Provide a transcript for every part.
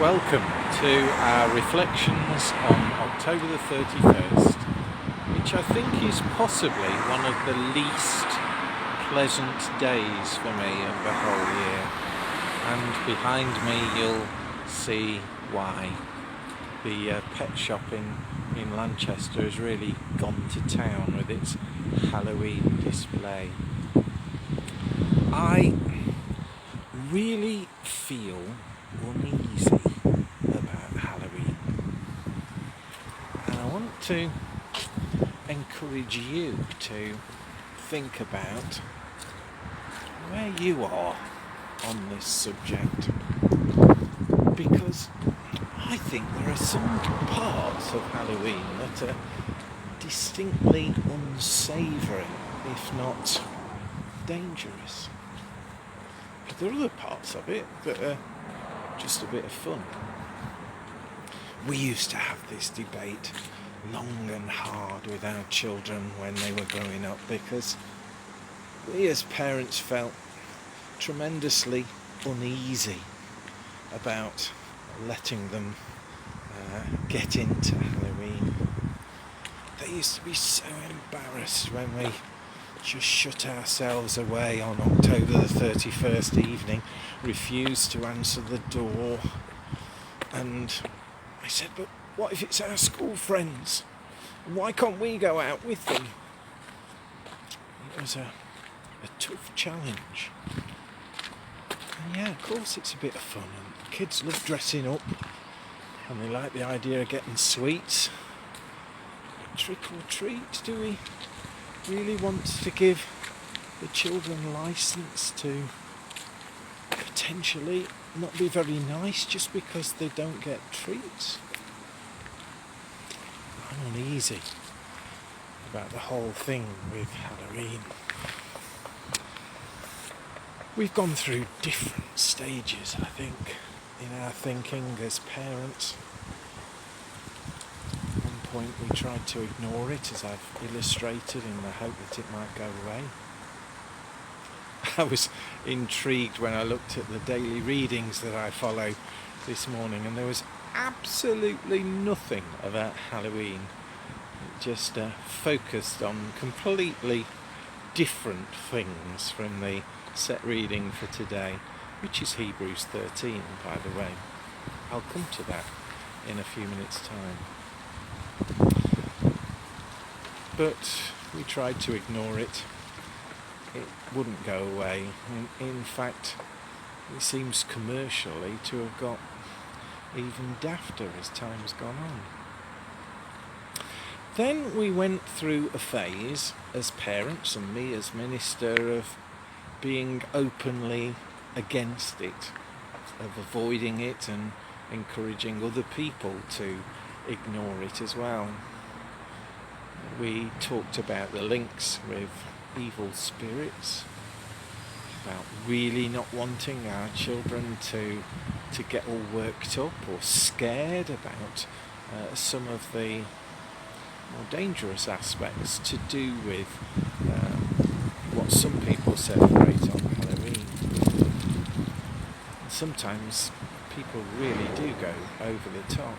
Welcome to our reflections on October the 31st, which I think is possibly one of the least pleasant days for me of the whole year. And behind me you'll see why. The pet shop in Lanchester has really gone to town with its Halloween display. I really feel uneasy about Halloween, and I want to encourage you to think about where you are on this subject, because I think there are some parts of Halloween that are distinctly unsavoury, if not dangerous. But there are other parts of it that are just a bit of fun. We used to have this debate long and hard with our children when they were growing up, because we as parents felt tremendously uneasy about letting them get into Halloween. They used to be so embarrassed when we just shut ourselves away on October the 31st evening, refused to answer the door, and I said, but what if it's our school friends? Why can't we go out with them? It was a tough challenge. And yeah, of course it's a bit of fun, and kids love dressing up, and they like the idea of getting sweets. Trick or treat, do we really want to give the children license to potentially not be very nice just because they don't get treats? I'm uneasy about the whole thing with Halloween. We've gone through different stages, I think, in our thinking as parents. At one point we tried to ignore it, as I've illustrated, in the hope that it might go away. I was intrigued when I looked at the daily readings that I follow this morning, and there was absolutely nothing about Halloween. It just focused on completely different things from the set reading for today, which is Hebrews 13, by the way. I'll come to that in a few minutes' time. But we tried to ignore it. It wouldn't go away. In fact, it seems commercially to have got even dafter as time has gone on. Then we went through a phase as parents, and me as minister, of being openly against it, of avoiding it and encouraging other people to ignore it as well. We talked about the links with evil spirits, about really not wanting our children to get all worked up or scared about some of the more dangerous aspects to do with what some people celebrate on Halloween. And sometimes people really do go over the top.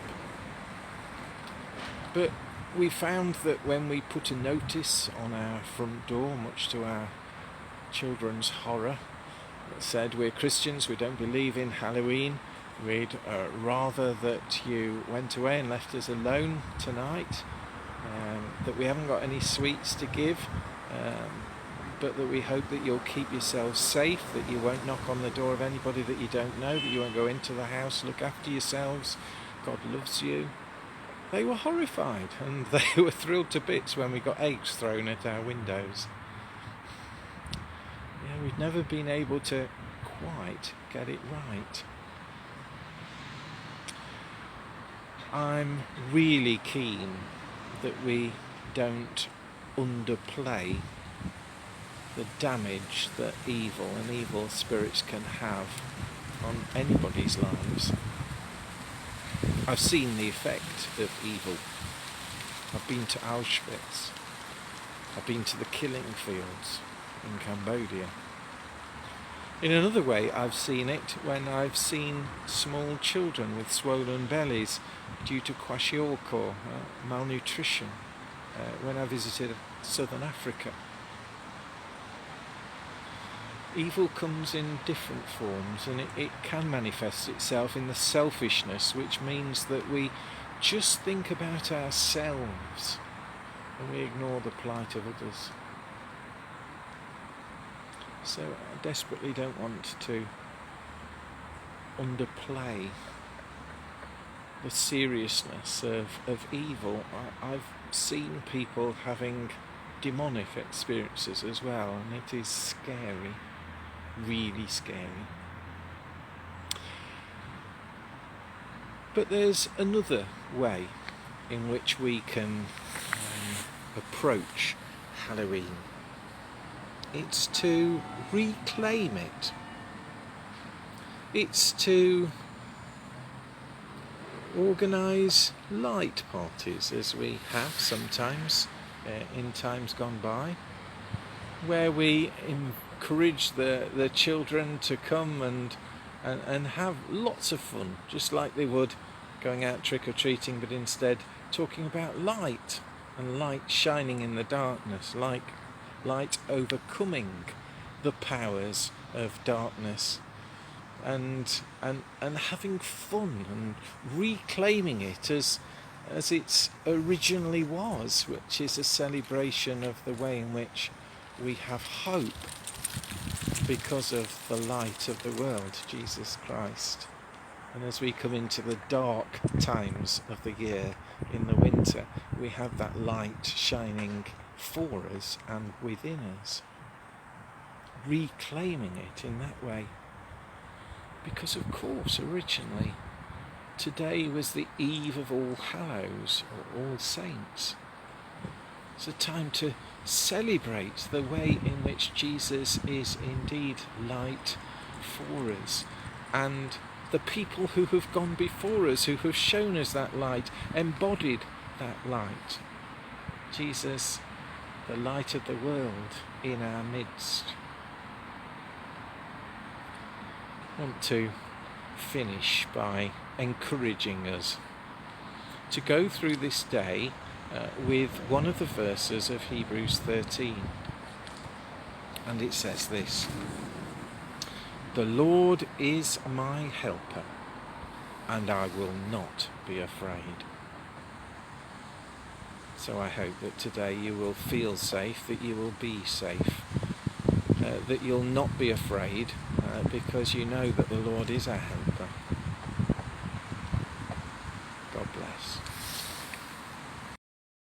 But we found that when we put a notice on our front door, much to our children's horror, that said, we're Christians, we don't believe in Halloween, we'd rather that you went away and left us alone tonight, that we haven't got any sweets to give, but that we hope that you'll keep yourselves safe, that you won't knock on the door of anybody that you don't know, that you won't go into the house, look after yourselves, God loves you. They were horrified, and they were thrilled to bits when we got eggs thrown at our windows. Yeah, we've never been able to quite get it right. I'm really keen that we don't underplay the damage that evil and evil spirits can have on anybody's lives. I've seen the effect of evil. I've been to Auschwitz. I've been to the killing fields in Cambodia. In another way, I've seen it when I've seen small children with swollen bellies due to kwashiorkor, malnutrition, when I visited southern Africa. Evil comes in different forms, and it can manifest itself in the selfishness, which means that we just think about ourselves and we ignore the plight of others. So I desperately don't want to underplay the seriousness of evil. I've seen people having demonic experiences as well, and it is scary, really scary. But there's another way in which we can approach Halloween. It's to reclaim it. It's to organise light parties, as we have sometimes in times gone by, where we encourage the children to come and have lots of fun, just like they would going out trick-or-treating, but instead talking about light and light shining in the darkness, like light overcoming the powers of darkness, and having fun and reclaiming it as it originally was, which is a celebration of the way in which we have hope because of the light of the world, Jesus Christ. And as we come into the dark times of the year, in the winter, we have that light shining for us and within us, reclaiming it in that way. Because of course, originally, today was the eve of All Hallows, or All Saints. It's a time to celebrate the way in which Jesus is indeed light for us, and the people who have gone before us, who have shown us that light, embodied that light. Jesus, the light of the world in our midst. I want to finish by encouraging us to go through this day with one of the verses of Hebrews 13. And it says this: "The Lord is my helper, and I will not be afraid." So I hope that today you will feel safe, that you will be safe, that you'll not be afraid, because you know that the Lord is our helper. God bless.